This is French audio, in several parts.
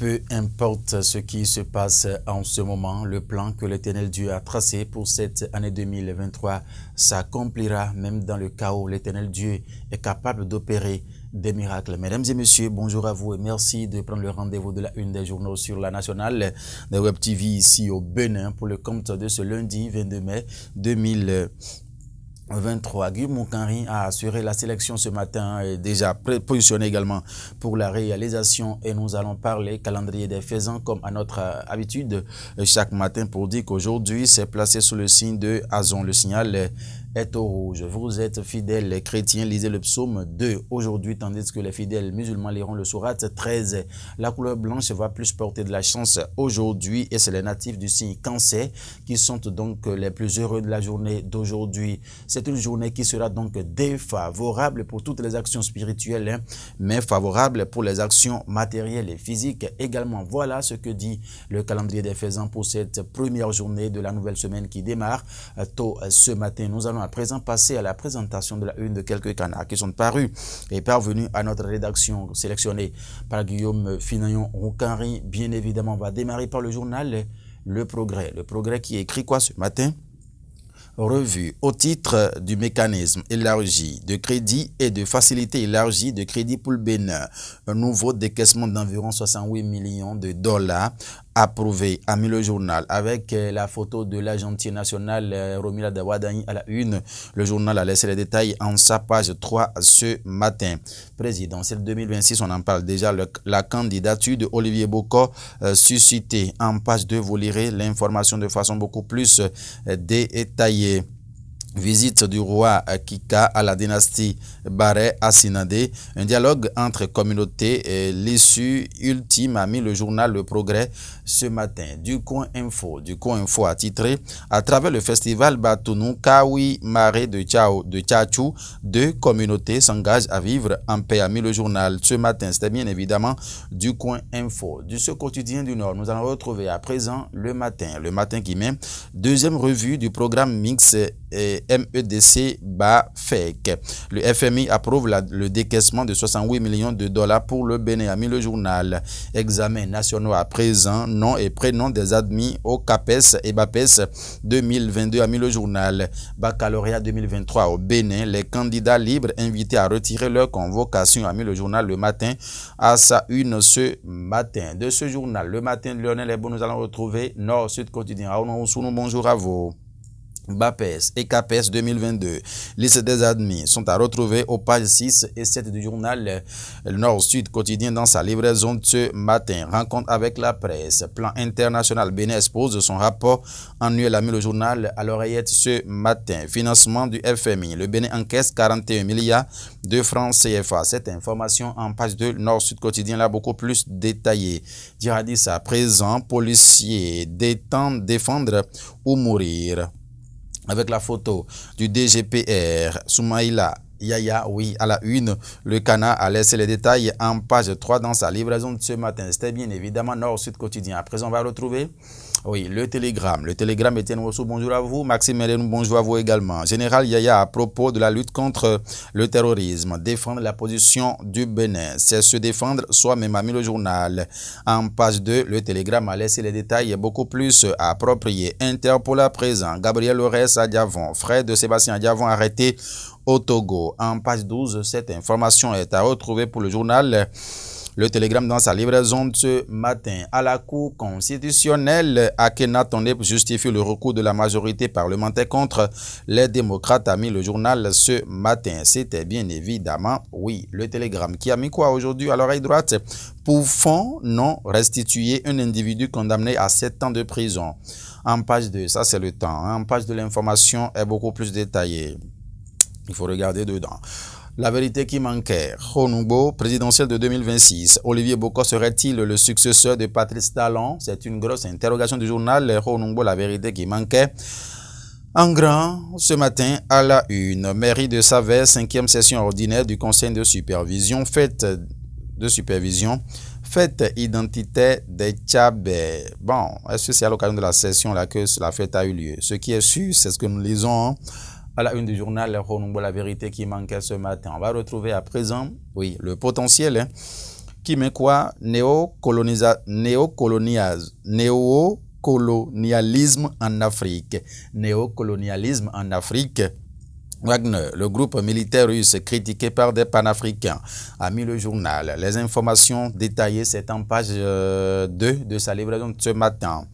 Peu importe ce qui se passe en ce moment, le plan que l'Éternel Dieu a tracé pour cette année 2023 s'accomplira même dans le chaos. L'Éternel Dieu est capable d'opérer des miracles. Mesdames et messieurs, bonjour à vous et merci de prendre le rendez-vous de la une des journaux sur la nationale de Web TV ici au Bénin pour le compte de ce lundi 22 mai 2023. Guillaume Moukari a assuré la sélection ce matin et déjà positionné également pour la réalisation et nous allons parler calendrier des faisans comme à notre habitude chaque matin pour dire qu'aujourd'hui c'est placé sous le signe de Azon. Le signal est au rouge. Vous êtes fidèles chrétiens, lisez le psaume 2 aujourd'hui, tandis que les fidèles musulmans liront le sourate 13. La couleur blanche va plus porter de la chance aujourd'hui et c'est les natifs du signe Cancer qui sont donc les plus heureux de la journée d'aujourd'hui. C'est une journée qui sera donc défavorable pour toutes les actions spirituelles, mais favorable pour les actions matérielles et physiques également. Voilà ce que dit le calendrier des faisans pour cette première journée de la nouvelle semaine qui démarre tôt ce matin. Nous allons à présent passer à la présentation de la une de quelques canards qui sont parus et parvenus à notre rédaction sélectionnée par Guillaume Finayon-Roukari. Bien évidemment, on va démarrer par le journal Le Progrès. Le Progrès qui écrit quoi ce matin? Revue au titre du mécanisme élargi de crédit et de facilité élargie de crédit pour le Bénin. Un nouveau décaissement d'environ 68 millions de dollars approuvé, a mis le journal avec la photo de l'agentier national Romila Dawadani à la une. Le journal a laissé les détails en sa page 3 ce matin. Présidentielle 2026, on en parle déjà. La candidature de Olivier Boko suscitée. En page 2, vous lirez l'information de façon beaucoup plus détaillée. Visite du roi Kika à la dynastie Baré à Sinadé. Un dialogue entre communautés et l'issue ultime a mis le journal Le Progrès ce matin. Du Coin Info a titré à travers le festival Batounou Kawi Maré de Tchatchou, deux communautés s'engagent à vivre en paix, a mis le journal ce matin. C'était bien évidemment Du Coin Info. Du Ce quotidien du Nord, nous allons retrouver à présent Le Matin qui met deuxième revue du programme mix MEDC BAFEC. Le FMI approuve le décaissement de 68 millions de dollars pour le Bénin, a mis le journal. Examens nationaux à présent, nom et prénom des admis au CAPES et BAPES 2022, a mis le journal. Baccalauréat 2023 au Bénin, les candidats libres invités à retirer leur convocation, a mis le journal Le Matin à sa une ce matin. De ce journal, Le Matin de Lionel Ebo, nous allons retrouver Nord-Sud Quotidien. Bonjour à vous. BAPES et CAPES 2022. Liste des admis sont à retrouver aux pages 6 et 7 du journal Le Nord-Sud Quotidien dans sa livraison de ce matin. Rencontre avec la presse. Plan international. Bénin expose son rapport annuel, a mis le journal à l'oreillette ce matin. Financement du FMI. Le Bénin encaisse 41 milliards de francs CFA. Cette information en page 2 Nord-Sud Quotidien là beaucoup plus détaillée. Djihadistes à présent. Policiers défendre ou mourir. Avec la photo du DGPR, Soumaïla Yaya, oui, à la une, le Cana a laissé les détails en page 3 dans sa livraison de ce matin. C'était bien évidemment Nord-Sud Quotidien. À présent, on va retrouver, oui, le Télégramme. Le Télégramme, Étienne Rousseau, bonjour à vous. Maxime Hélène, bonjour à vous également. Général Yaya, à propos de la lutte contre le terrorisme, défendre la position du Bénin. C'est se défendre soi-même, a mis le journal. En page 2, le Télégramme a laissé les détails beaucoup plus appropriés. Interpol à présent. Gabriel Ores à Diavon, frère de Sébastien Diavon arrêté au Togo. En page 12, cette information est à retrouver pour le journal Le Télégramme dans sa livraison de ce matin. À la Cour constitutionnelle, Akhenaton justifie le recours de la majorité parlementaire contre les démocrates, a mis le journal ce matin. C'était bien évidemment, oui, Le Télégramme qui a mis quoi aujourd'hui à l'oreille droite? Pour fonds non restitués, un individu condamné à 7 ans de prison. En page 2, ça c'est le temps. En page de l'information est beaucoup plus détaillée. Il faut regarder dedans. La vérité qui manquait. Honoubo, présidentielle de 2026. Olivier Boko serait-il le successeur de Patrice Talon? C'est une grosse interrogation du journal Honoubo, la vérité qui manquait. En grand, ce matin, à la une, mairie de Savès, 5e session ordinaire du conseil de supervision, fête identitaire des Tchabé. Bon, est-ce que c'est à l'occasion de la session là que la fête a eu lieu? Ce qui est sûr, c'est ce que nous lisons à la une du journal Honoubo, la vérité qui manquait ce matin. On va retrouver à présent, oui, le potentiel qui met quoi? Néocolonialisme en Afrique. Néocolonialisme en Afrique. Wagner, le groupe militaire russe critiqué par des panafricains, a mis le journal. Les informations détaillées, c'est en page 2 de sa livraison de ce matin.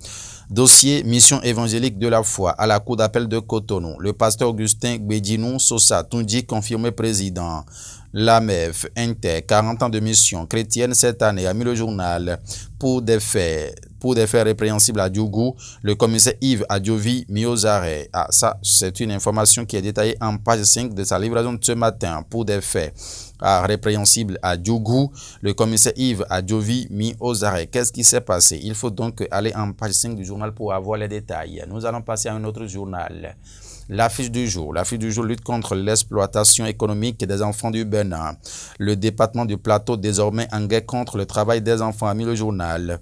Dossier mission évangélique de la foi à la cour d'appel de Cotonou. Le pasteur Augustin Gbedinou Sosa Tundi confirmé président. L'AMEF Inter, 40 ans de mission chrétienne cette année, a mis le journal pour des faits répréhensibles à Diougou. Le commissaire Yves Adjovi mis aux arrêts. Ah, ça, c'est une information qui est détaillée en page 5 de sa livraison de ce matin. Pour des faits répréhensibles à Diougou, le commissaire Yves Adjovi mis aux arrêts. Qu'est-ce qui s'est passé? Il faut donc aller en page 5 du journal pour avoir les détails. Nous allons passer à un autre journal. L'affiche du jour. L'affiche du jour lutte contre l'exploitation économique des enfants du Bénin. Le département du Plateau désormais en guerre contre le travail des enfants, a mis le journal.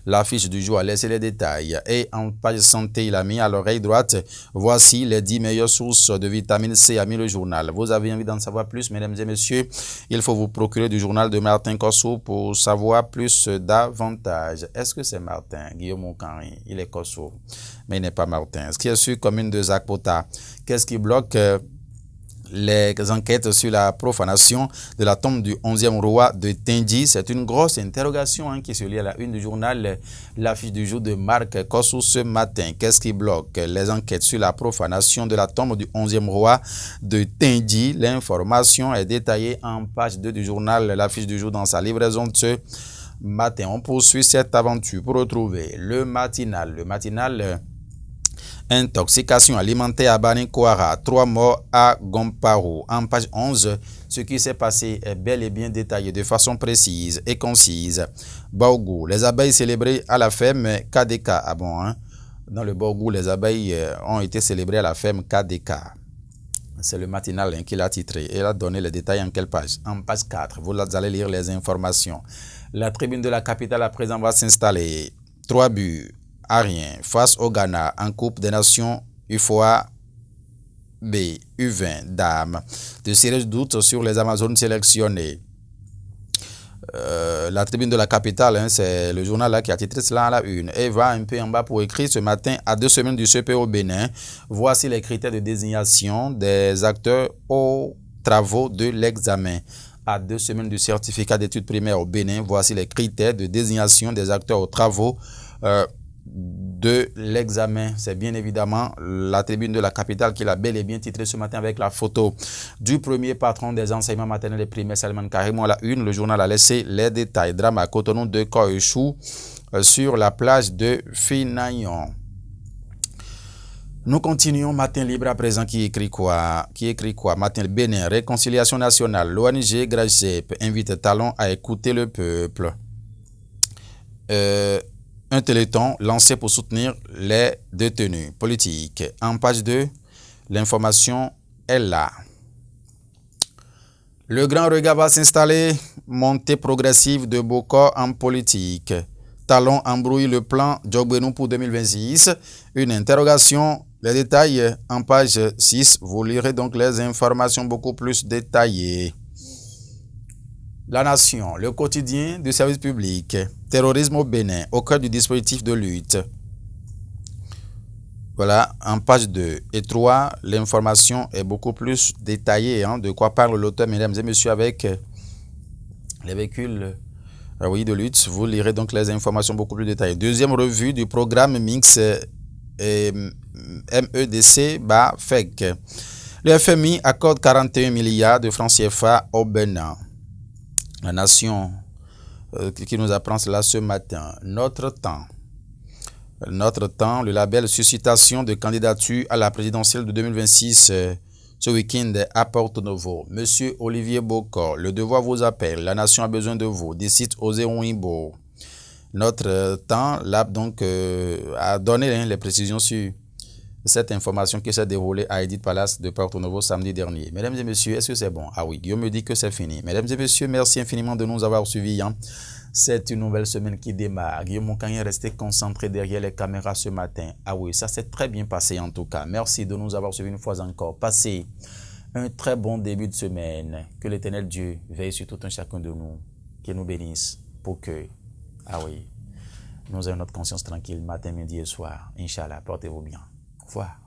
L'affiche du jour a laissé les détails. Et en page santé, il a mis à l'oreille droite, voici les 10 meilleures sources de vitamine C, a mis le journal. Vous avez envie d'en savoir plus, mesdames et messieurs, il faut vous procurer du journal de Martin Kosso pour savoir plus davantage. Est-ce que c'est Martin? Guillaume Okanri, il est Kosso, mais il n'est pas Martin. Ce qui est sur commune de Zakpota. Qu'est-ce qui bloque les enquêtes sur la profanation de la tombe du 11e roi de Tindji? C'est une grosse interrogation qui se lie à la une du journal. L'affiche du jour de Marc Kossou ce matin. Qu'est-ce qui bloque les enquêtes sur la profanation de la tombe du 11e roi de Tindji? L'information est détaillée en page 2 du journal. L'affiche du jour dans sa livraison de ce matin. On poursuit cette aventure pour retrouver le matinal. Le matinal... Intoxication alimentaire à Banikouara, 3 morts à Gomparo. En page 11, ce qui s'est passé est bel et bien détaillé de façon précise et concise. Borgou, les abeilles célébrées à la ferme KDK. Ah bon, hein? Dans le Borgou, les abeilles ont été célébrées à la ferme KDK. C'est le matinal qui l'a titré. Et il a donné les détails en quelle page? En page 4. Vous allez lire les informations. La tribune de la capitale à présent va s'installer. 3 buts à rien face au Ghana en Coupe des Nations UFOA B U20 dames. De sérieux doutes sur les Amazones sélectionnées. La tribune de la capitale, c'est le journal qui a titré cela à la une. Et va un peu en bas pour écrire ce matin, à 2 semaines du CP au Bénin. Voici les critères de désignation des acteurs aux travaux de l'examen. À 2 semaines du certificat d'études primaires au Bénin, voici les critères de désignation des acteurs aux travaux de l'examen. C'est bien évidemment la tribune de la capitale qui l'a bel et bien titré ce matin avec la photo du premier patron des enseignements maternels et primaires, Salman Karimou, à la une. Le journal a laissé les détails. Drame à Cotonou de Koychou sur la plage de Finayon. Nous continuons. Matin Libre à présent qui écrit quoi? Matin Bénin, réconciliation nationale. L'ONG Grajep invite Talon à écouter le peuple. Un téléthon lancé pour soutenir les détenus politiques. En page 2, l'information est là. Le grand regard va s'installer. Montée progressive de Bokor en politique. Talon embrouille le plan Djogbenou pour 2026. Une interrogation. Les détails en page 6. Vous lirez donc les informations beaucoup plus détaillées. La Nation, le quotidien du service public. Terrorisme au Bénin, au cœur du dispositif de lutte. Voilà, en page 2 et 3, l'information est beaucoup plus détaillée. De quoi parle l'auteur, mesdames et messieurs, avec les véhicules de lutte. Vous lirez donc les informations beaucoup plus détaillées. Deuxième revue du programme mix MEDC-FEC. Le FMI accorde 41 milliards de francs CFA au Bénin. La Nation qui nous apprend cela ce matin. Notre temps, le label suscitation de candidature à la présidentielle de 2026 ce week-end à Porto Novo. Monsieur Olivier Bokor, le devoir vous appelle. La Nation a besoin de vous. Des sites Osé Ouimbo. Notre temps, là, donc, a donné les précisions sur cette information qui s'est déroulée à Edith Palace de Porto Novo samedi dernier. Mesdames et messieurs, est-ce que c'est bon? Ah oui, Guillaume me dit que c'est fini. Mesdames et messieurs, merci infiniment de nous avoir suivis. C'est une nouvelle semaine qui démarre. Guillaume Moukani est resté concentré derrière les caméras ce matin. Ah oui, ça s'est très bien passé en tout cas. Merci de nous avoir suivis une fois encore. Passez un très bon début de semaine. Que l'Éternel Dieu veille sur tout un chacun de nous. qu'il nous bénisse pour que, ah oui, nous ayons notre conscience tranquille matin, midi et soir. Inch'Allah, portez-vous bien. Au revoir.